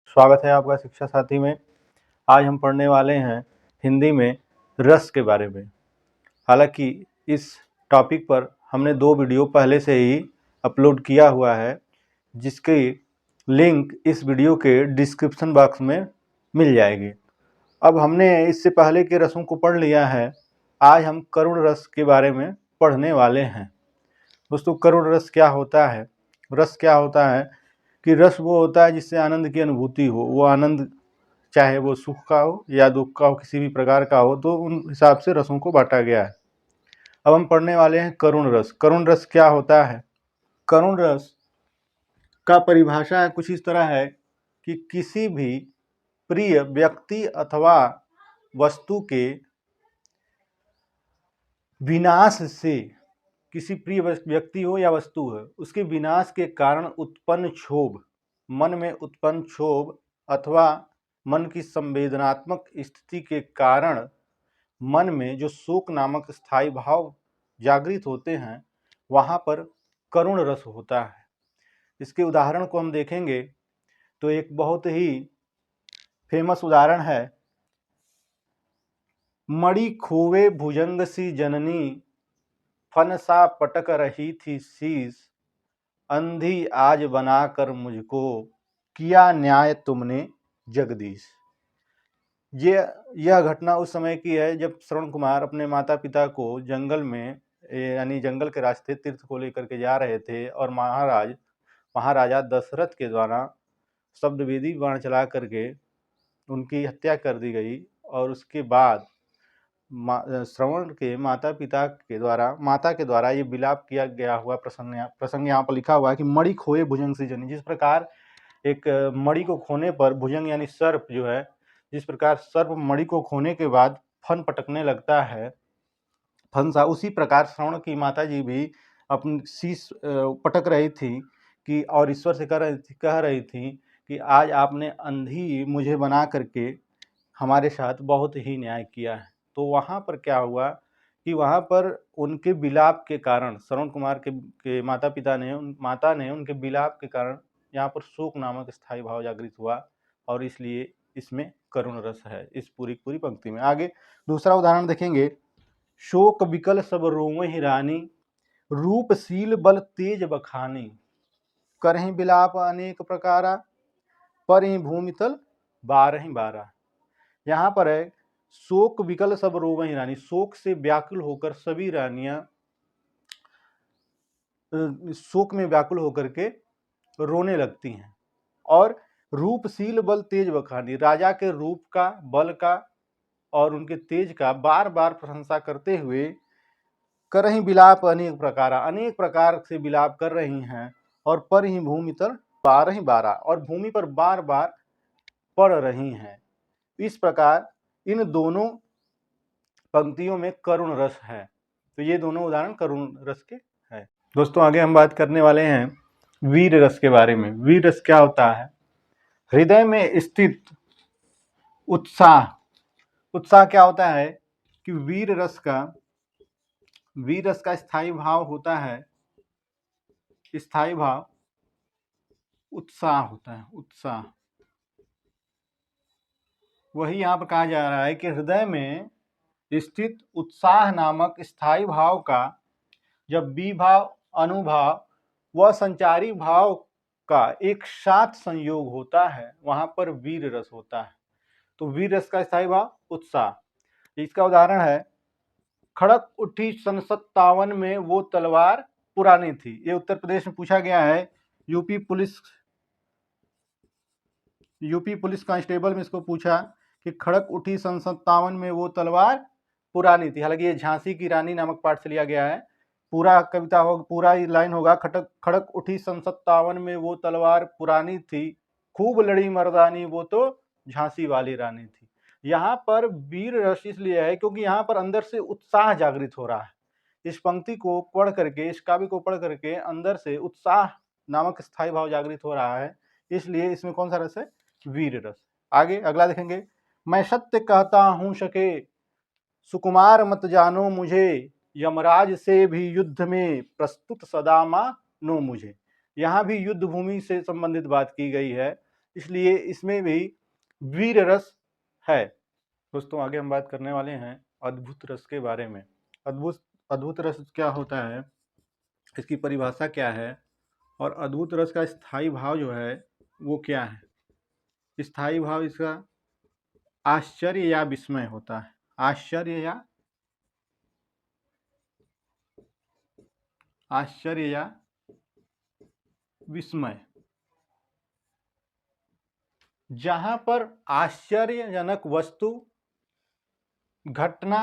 स्वागत है आपका शिक्षा साथी में। आज हम पढ़ने वाले हैं हिंदी में रस के बारे में। हालांकि इस टॉपिक पर हमने 2 वीडियो पहले से ही अपलोड किया हुआ है, जिसकी लिंक इस वीडियो के डिस्क्रिप्शन बॉक्स में मिल जाएगी। अब हमने इससे पहले के रसों को पढ़ लिया है, आज हम करुण रस के बारे में पढ़ने वाले हैं। दोस्तों, करुण रस क्या होता है? रस क्या होता है कि रस वो होता है जिससे आनंद की अनुभूति हो। वो आनंद चाहे वो सुख का हो या दुख का हो, किसी भी प्रकार का हो, तो उन हिसाब से रसों को बांटा गया है। अब हम पढ़ने वाले हैं करुण रस। करुण रस क्या होता है? करुण रस का परिभाषा कुछ इस तरह है कि किसी भी प्रिय व्यक्ति अथवा वस्तु के विनाश से, किसी प्रिय व्यक्ति हो या वस्तु हो, उसके विनाश के कारण उत्पन्न क्षोभ, मन में उत्पन्न क्षोभ अथवा मन की संवेदनात्मक स्थिति के कारण मन में जो शोक नामक स्थायी भाव जागृत होते हैं, वहाँ पर करुण रस होता है। इसके उदाहरण को हम देखेंगे तो एक बहुत ही फेमस उदाहरण है, मणि खोवे भुजंग सी जननी, फन सा पटक रही थी शीश, अंधी आज बनाकर मुझको, किया न्याय तुमने जगदीश। यह घटना उस समय की है जब श्रवण कुमार अपने माता पिता को जंगल में, यानी जंगल के रास्ते तीर्थ को लेकर के जा रहे थे, और महाराजा दशरथ के द्वारा शब्दवेदी बाण चला करके उनकी हत्या कर दी गई। और उसके बाद श्रवण के माता के द्वारा ये विलाप किया गया हुआ प्रसंग यहाँ पर लिखा हुआ है कि मणि खोए भुजंग से जनी। जिस प्रकार एक मणि को खोने पर, भुजंग यानी सर्प जो है, जिस प्रकार सर्प मणि को खोने के बाद फन पटकने लगता है, फनसा, उसी प्रकार श्रवण की माता जी भी अपनी शीश पटक रही थी कि, और ईश्वर से कह रही थी कि आज आपने अंधी मुझे बना करके हमारे साथ बहुत ही न्याय किया है। तो वहाँ पर क्या हुआ कि वहाँ पर उनके विलाप के कारण, श्रवण कुमार के माता ने उनके विलाप के कारण यहाँ पर शोक नामक स्थायी भाव जागृत हुआ, और इसलिए इसमें करुण रस है इस पूरी पंक्ति में। आगे दूसरा उदाहरण देखेंगे, शोक विकल सब रोवहि रानी, रूपशील बल तेज बखानी, करहि विलाप अनेक प्रकारा, परहि भूमि तल बारहि बारा। यहाँ पर है, शोक विकल सब रोवहि रानी, शोक से व्याकुल होकर सभी रानियां शोक में व्याकुल होकर के रोने लगती हैं। और रूपशील बल तेज बखानी, राजा के रूप का, बल का और उनके तेज का बार बार प्रशंसा करते हुए, करहि विलाप अनेक प्रकार से विलाप कर रही हैं, और पर ही भूमि तर बारहि बारा, और भूमि पर बार बार पड़ रही हैं। इस प्रकार इन दोनों पंक्तियों में करुण रस है। तो ये दोनों उदाहरण करुण रस के हैं। दोस्तों, आगे हम बात करने वाले हैं वीर रस के बारे में। वीर रस क्या होता है? हृदय में स्थित उत्साह क्या होता है कि वीर रस का स्थायी भाव होता है, स्थायी भाव उत्साह होता है, उत्साह। वही यहाँ पर कहा जा रहा है कि हृदय में स्थित उत्साह नामक स्थायी भाव का जब विभाव, अनुभाव व संचारी भाव का एक साथ संयोग होता है, वहां पर वीर रस होता है। तो वीर रस का स्थायी भाव उत्साह। इसका उदाहरण है, खड़क उठी सन 57 में वो तलवार पुरानी थी। ये उत्तर प्रदेश में पूछा गया है। यूपी पुलिस कांस्टेबल में इसको पूछा कि खड़क उठी सन 57 में वो तलवार पुरानी थी। हालांकि ये झांसी की रानी नामक पाठ से लिया गया है। पूरा कविता हो, पूरा लाइन होगा, खड़क उठी सन 57 में वो तलवार पुरानी थी, खूब लड़ी मर्दानी वो तो झांसी वाली रानी थी। यहाँ पर वीर रस इसलिए है क्योंकि यहाँ पर अंदर से उत्साह जागृत हो रहा है। इस पंक्ति को पढ़ करके, इस काव्य को पढ़ करके अंदर से उत्साह नामक स्थायी भाव जागृत हो रहा है, इसलिए इसमें कौन सा रस है? वीर रस। आगे अगला देखेंगे, मैं सत्य कहता हूं सके, सुकुमार मत जानो मुझे, यमराज से भी युद्ध में प्रस्तुत सदा मानो मुझे। यहाँ भी युद्ध भूमि से संबंधित बात की गई है। इसलिए इसमें भी वीर रस है। दोस्तों आगे हम बात करने वाले हैं अद्भुत रस के बारे में। अद्भुत अद्भुत रस क्या होता है, इसकी परिभाषा क्या है, और अद्भुत रस का स्थायी भाव जो है वो क्या है। स्थायी भाव इसका आश्चर्य या विस्मय होता है। आश्चर्य या विस्मय। जहां पर आश्चर्यजनक वस्तु, घटना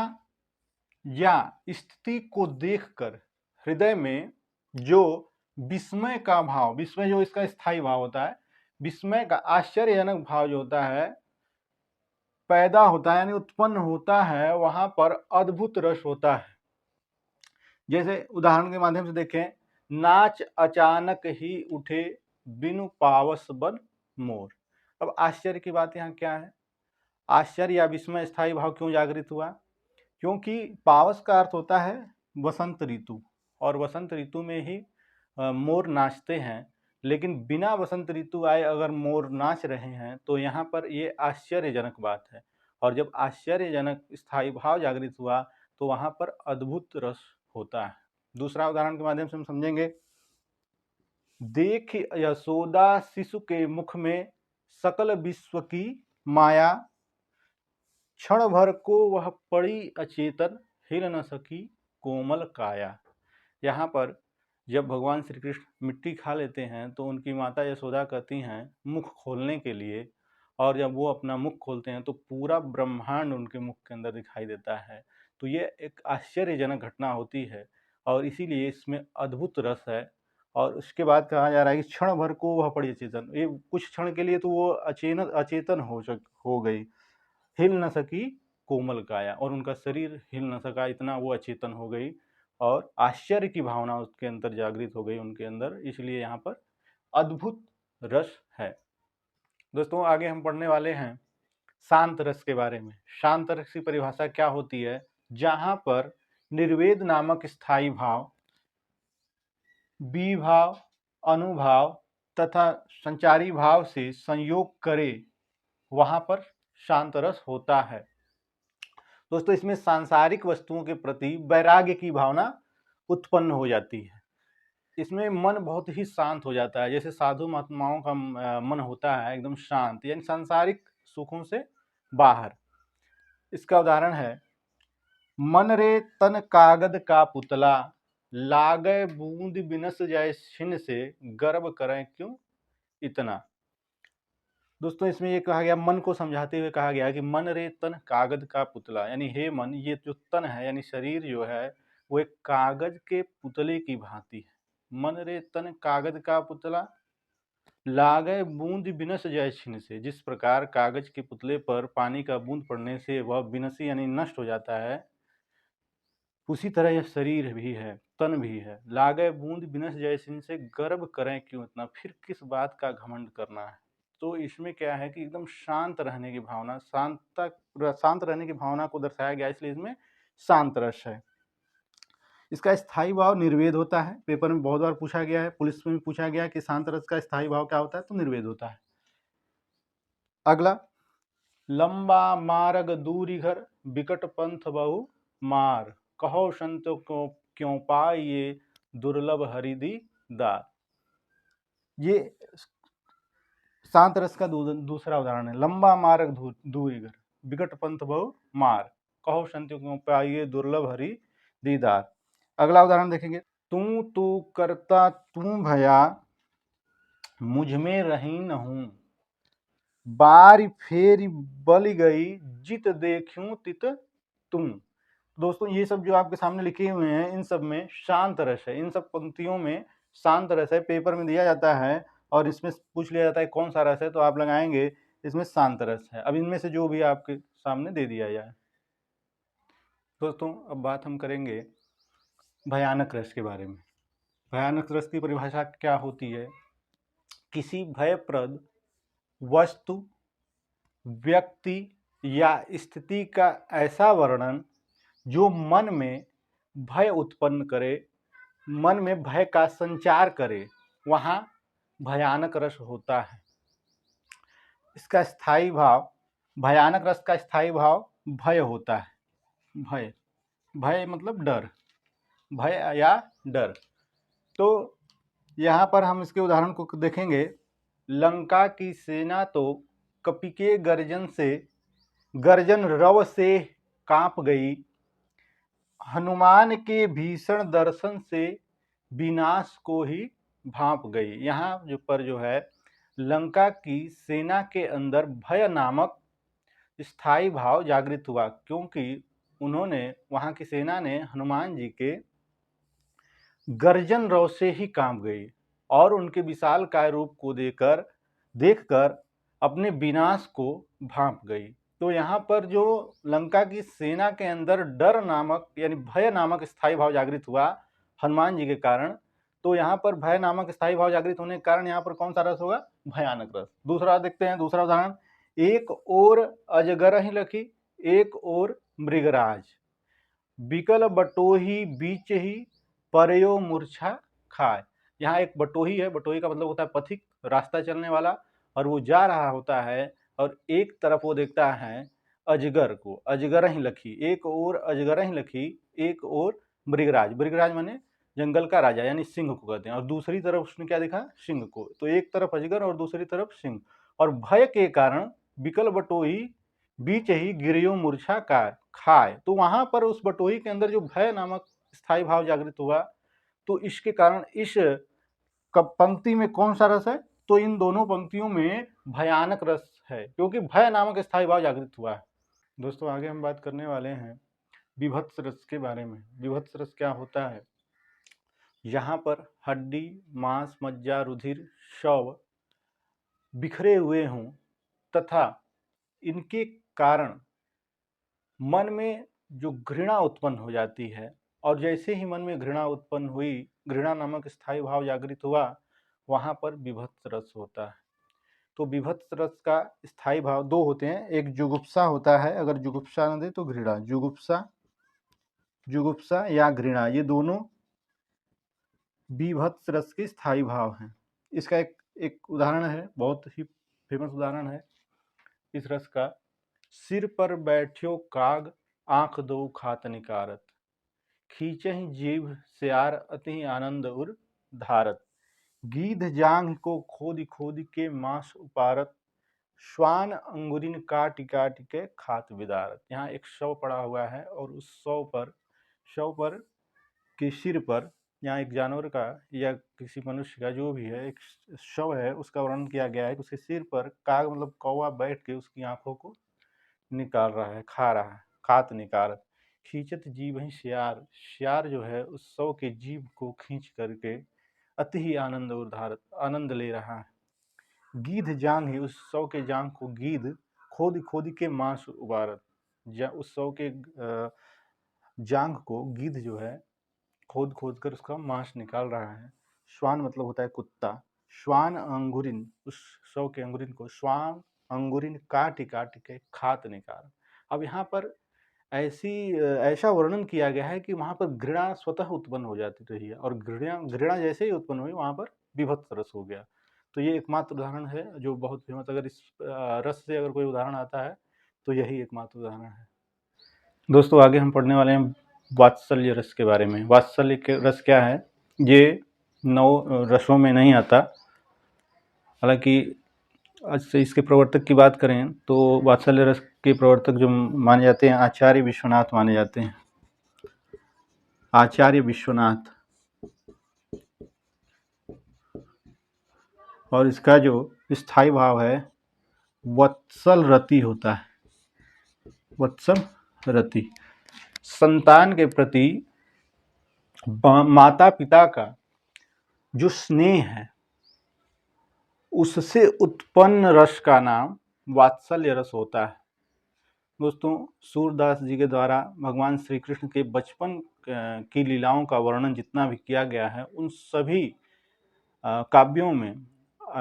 या स्थिति को देखकर हृदय में जो विस्मय का भाव, विस्मय जो इसका स्थायी भाव होता है, विस्मय का आश्चर्यजनक भाव जो होता है पैदा होता है, यानी उत्पन्न होता है, वहां पर अद्भुत रस होता है। जैसे उदाहरण के माध्यम से देखें, नाच अचानक ही उठे बिनु पावस बन मोर। अब आश्चर्य की बात यहाँ क्या है, आश्चर्य या विस्मय स्थायी भाव क्यों जागृत हुआ, क्योंकि पावस का अर्थ होता है वसंत ऋतु, और वसंत ऋतु में ही मोर नाचते हैं। लेकिन बिना वसंत ऋतु आए अगर मोर नाच रहे हैं तो यहाँ पर ये आश्चर्यजनक बात है। और जब आश्चर्यजनक स्थायी भाव जागृत हुआ तो वहाँ पर अद्भुत रस होता है। दूसरा उदाहरण के माध्यम से हम समझेंगे, देख यशोदा शिशु के मुख में सकल विश्व की माया, क्षण भर को वह पड़ी अचेतन, हिल न सकी कोमल काया। यहाँ पर जब भगवान श्री कृष्ण मिट्टी खा लेते हैं तो उनकी माता यशोदा कहती हैं मुख खोलने के लिए, और जब वो अपना मुख खोलते हैं तो पूरा ब्रह्मांड उनके मुख के अंदर दिखाई देता है। तो ये एक आश्चर्यजनक घटना होती है और इसीलिए इसमें अद्भुत रस है। और उसके बाद कहा जा रहा है कि क्षण भर को वह पड़ी अचेतन, ये कुछ क्षण के लिए तो वो अचेतन हो गई, हिल न सकी कोमल काया, और उनका शरीर हिल न सका, इतना वो अचेतन हो गई और आश्चर्य की भावना उसके अंदर जागृत हो गई उनके अंदर, इसलिए यहाँ पर अद्भुत रस है। दोस्तों आगे हम पढ़ने वाले हैं शांत रस के बारे में। शांत रस की परिभाषा क्या होती है, जहां पर निर्वेद नामक स्थायी भाव, विभाव, अनुभाव तथा संचारी भाव से संयोग करे, वहां पर शांत रस होता है। दोस्तों इसमें सांसारिक वस्तुओं के प्रति वैराग्य की भावना उत्पन्न हो जाती है। इसमें मन बहुत ही शांत हो जाता है, जैसे साधु महात्माओं का मन होता है एकदम शांत, यानी सांसारिक सुखों से बाहर। इसका उदाहरण है, मन रे तन कागद का पुतला, लागे बूंद बिनस जाए छिन से, गर्व करें क्यों इतना। दोस्तों इसमें ये कहा गया, मन को समझाते हुए कहा गया कि मन रे तन कागज का पुतला, यानी हे मन, ये जो तन है यानी शरीर जो है वो एक कागज के पुतले की भांति है। मन रे तन कागज का पुतला, लागे बूंद बिनस जाए छिन से, जिस प्रकार कागज के पुतले पर पानी का बूंद पड़ने से वह बिनसी यानी नष्ट हो जाता है, उसी तरह यह शरीर भी है, तन भी है। लागे बूंद बिनस जाए छिन से, गर्व करें क्यों इतना, फिर किस बात का घमंड करना है। तो इसमें क्या है कि एकदम शांत रहने की भावना, शांत रहने की भावना को दर्शाया गया, इसलिए इसमें शांत रस है। इसका स्थायी भाव निर्वेद होता है। पेपर में बहुत बार पूछा गया है, पुलिस में भी पूछा गया कि शांत रस का स्थायी भाव क्या होता है, तो निर्वेद होता है। अगला, लंबा मार्ग दूरी घर, बिकट पंथ बहु मार, कहो संत को क्यों पाए ये दुर्लभ हरिदी दार। ये शांत रस का दूसरा उदाहरण है। लंबा मार्ग दूरी घर, बिकट पंथ बहु मार, कहो संत क्यों पाए ये दुर्लभ हरि दीदार। अगला उदाहरण देखेंगे, तू करता तू भया, मुझ में रही न हूं, बारी फेरी बल गई, जित देखूं तित तुम। दोस्तों ये सब जो आपके सामने लिखे हुए हैं इन सब में शांत रस है, इन सब पंक्तियों में शांत रस है। पेपर में दिया जाता है और इसमें पूछ लिया जाता है कौन सा रस है, तो आप लगाएंगे इसमें शांत रस है। अब इनमें से जो भी आपके सामने दे दिया जाए। दोस्तों अब बात हम करेंगे भयानक रस के बारे में। भयानक रस की परिभाषा क्या होती है, किसी भयप्रद वस्तु, व्यक्ति या स्थिति का ऐसा वर्णन जो मन में भय उत्पन्न करे, मन में भय का संचार करे, वहाँ भयानक रस होता है। इसका स्थायी भाव, भयानक रस का स्थायी भाव भय होता है। भय, भय मतलब डर, भय या डर। तो यहाँ पर हम इसके उदाहरण को देखेंगे। लंका की सेना तो कपि के गर्जन रव से कांप गई, हनुमान के भीषण दर्शन से विनाश को ही भांप गई। यहाँ जो है लंका की सेना के अंदर भय नामक स्थायी भाव जागृत हुआ, क्योंकि उन्होंने, वहां की सेना ने हनुमान जी के गर्जन रव से ही कांप गई और उनके विशालकाय रूप को देखकर अपने विनाश को भांप गई। तो यहाँ पर जो लंका की सेना के अंदर डर नामक यानी भय नामक स्थायी भाव जागृत हुआ हनुमान जी के कारण, तो यहाँ पर भय नामक स्थायी भाव जागृत होने के कारण यहाँ पर कौन सा रस होगा? भयानक रस। दूसरा देखते हैं, दूसरा उदाहरण। एक ओर अजगर ही लखी, एक ओर मृगराज, बिकल बटोही बीच ही परयो मूर्छा खाए। यहाँ एक बटोही है, बटोही का मतलब होता है पथिक, रास्ता चलने वाला, और वो जा रहा होता है और एक तरफ वो देखता है अजगर को, अजगर ही लखी, एक ओर अजगर ही लखी, एक ओर मृगराज, मृगराज माने जंगल का राजा यानी सिंह को कहते हैं, और दूसरी तरफ उसने क्या देखा? सिंह को। तो एक तरफ अजगर और दूसरी तरफ सिंह, और भय के कारण बिकल बटोही बीच ही गिरियो मूर्छा का खाए। तो वहां पर उस बटोही के अंदर जो भय नामक स्थायी भाव जागृत हुआ, तो इसके कारण इस पंक्ति में कौन सा रस है? तो इन दोनों पंक्तियों में भयानक रस है, क्योंकि भय नामक स्थायी भाव जागृत हुआ है। दोस्तों आगे हम बात करने वाले हैं विभत्स रस के बारे में। विभत्स रस क्या होता है? यहाँ पर हड्डी, मांस, मज्जा, रुधिर, शव बिखरे हुए हों तथा इनके कारण मन में जो घृणा उत्पन्न हो जाती है, और जैसे ही मन में घृणा उत्पन्न हुई, घृणा नामक स्थायी भाव जागृत हुआ, वहां पर विभत्स रस होता है। तो विभत्स रस का स्थायी भाव दो होते हैं, एक जुगुप्सा होता है, अगर जुगुप्सा न दे तो घृणा, जुगुप्सा या घृणा, ये दोनों विभत्स रस के स्थायी भाव हैं। इसका एक उदाहरण है, बहुत ही फेमस उदाहरण है इस रस का। सिर पर बैठ्यो काग, आंख दो खात निकारत, खींचहि जीभ स्यार अति आनंद उर धारत, गीध जांघ को खोद खोद के मांस उपारत, श्वान अंगुरिन काट काट के खात विदारत। यहाँ एक शव पड़ा हुआ है और उस शव पर के सिर पर, यहाँ एक जानवर का या किसी मनुष्य का जो भी है एक शव है, उसका वर्णन किया गया है कि उसके सिर पर काग मतलब कौवा बैठ के उसकी आंखों को निकाल रहा है, खा रहा है, खात निकारत, खींचत जीभ ही श्यार, श्यार जो है उस शव के जीभ को खींच करके अति ही आनंद उधारत, आनंद ले रहा है। गीध जांग ही, उस शव के जांग को गीध खोद खोद के मांस उबारत, उस शव के जांग को गीध जो है खोद खोद कर उसका मांस निकाल रहा है। श्वान मतलब होता है कुत्ता, श्वान अंगुरिन, उस शव के अंगुरिन को श्वान अंगुरिन काट काट के खात निकाल। अब यहाँ पर ऐसा वर्णन किया गया है कि वहां पर घृणा स्वतः उत्पन्न हो जाती रही है, और घृणा जैसे ही उत्पन्न हुई वहां पर विभत्स रस हो गया। तो ये एकमात्र उदाहरण है जो बहुत फेमस, अगर इस रस से अगर कोई उदाहरण आता है तो यही एकमात्र उदाहरण है। दोस्तों आगे हम पढ़ने वाले हैं वात्सल्य रस के बारे में। वात्सल्य के रस क्या है? ये 9 रसों में नहीं आता। हालांकि आज से इसके प्रवर्तक की बात करें तो वात्सल्य रस के प्रवर्तक जो माने जाते हैं आचार्य विश्वनाथ माने जाते हैं। आचार्य विश्वनाथ, और इसका जो स्थायी भाव है वत्सल रति होता है। वत्सल रति, संतान के प्रति माता पिता का जो स्नेह है उससे उत्पन्न रस का नाम वात्सल्य रस होता है। दोस्तों सूरदास जी के द्वारा भगवान श्री कृष्ण के बचपन की लीलाओं का वर्णन जितना भी किया गया है, उन सभी काव्यों में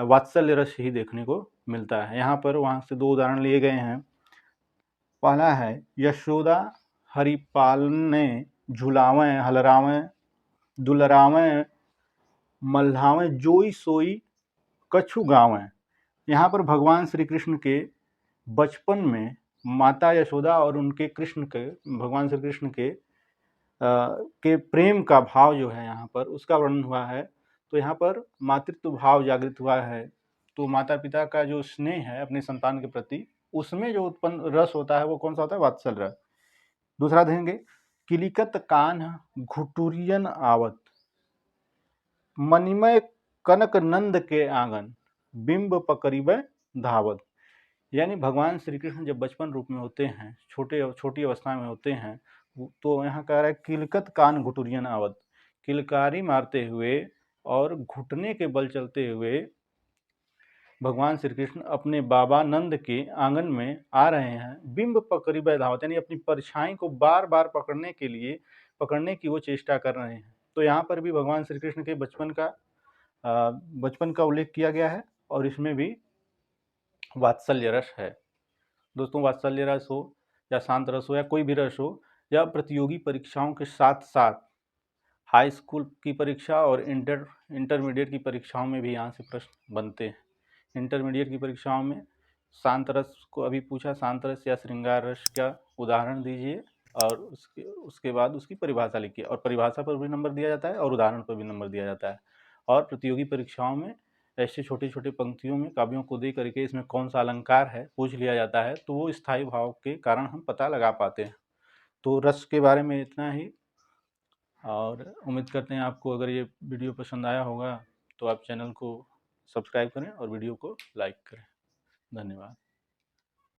वात्सल्य रस ही देखने को मिलता है। यहाँ पर वहाँ से 2 उदाहरण लिए गए हैं। पहला है यशोदा हरिपालने झुलावें हलरावें दुलरावें मल्हावें जोई सोई कछु गावें, यहाँ पर भगवान श्री कृष्ण के बचपन में माता यशोदा और उनके कृष्ण के, भगवान श्री कृष्ण के प्रेम का भाव जो है यहाँ पर उसका वर्णन हुआ है। तो यहाँ पर मातृत्व भाव जागृत हुआ है। तो माता पिता का जो स्नेह है अपने संतान के प्रति, उसमें जो उत्पन्न रस होता है वो कौन सा होता है? वात्सल रस। दूसरा देखेंगे, किलिकत कान घुटुरियन आवत, मणिमय कनक नंद के आंगन, बिंब पकड़िबे धावत। यानी भगवान श्री कृष्ण जब बचपन रूप में होते हैं, छोटी अवस्था में होते हैं, तो यहाँ कह रहा है किलकत कान घुटुरियन आवत, किलकारी मारते हुए और घुटने के बल चलते हुए भगवान श्री कृष्ण अपने बाबा नंद के आंगन में आ रहे हैं। बिंब पकड़िबे धावत, यानी अपनी परछाई को बार बार पकड़ने की वो चेष्टा कर रहे हैं। तो यहाँ पर भी भगवान श्री कृष्ण के बचपन का उल्लेख किया गया है और इसमें भी वात्सल्य रस है। दोस्तों, वात्सल्य रस हो या शांत रस हो या कोई भी रस हो, या प्रतियोगी परीक्षाओं के साथ साथ हाई स्कूल की परीक्षा और इंटरमीडिएट की परीक्षाओं में भी यहाँ से प्रश्न बनते हैं। इंटरमीडिएट की परीक्षाओं में शांत रस को अभी पूछा, शांत रस या श्रृंगार रस का उदाहरण दीजिए और उसके बाद उसकी परिभाषा लिखिए। और परिभाषा पर भी नंबर दिया जाता है और उदाहरण पर भी नंबर दिया जाता है। और प्रतियोगी परीक्षाओं में ऐसे छोटे छोटे पंक्तियों में काव्यों को दे करके इसमें कौन सा अलंकार है पूछ लिया जाता है, तो वो स्थायी भाव के कारण हम पता लगा पाते हैं। तो रस के बारे में इतना ही, और उम्मीद करते हैं आपको अगर ये वीडियो पसंद आया होगा तो आप चैनल को सब्सक्राइब करें और वीडियो को लाइक करें। धन्यवाद।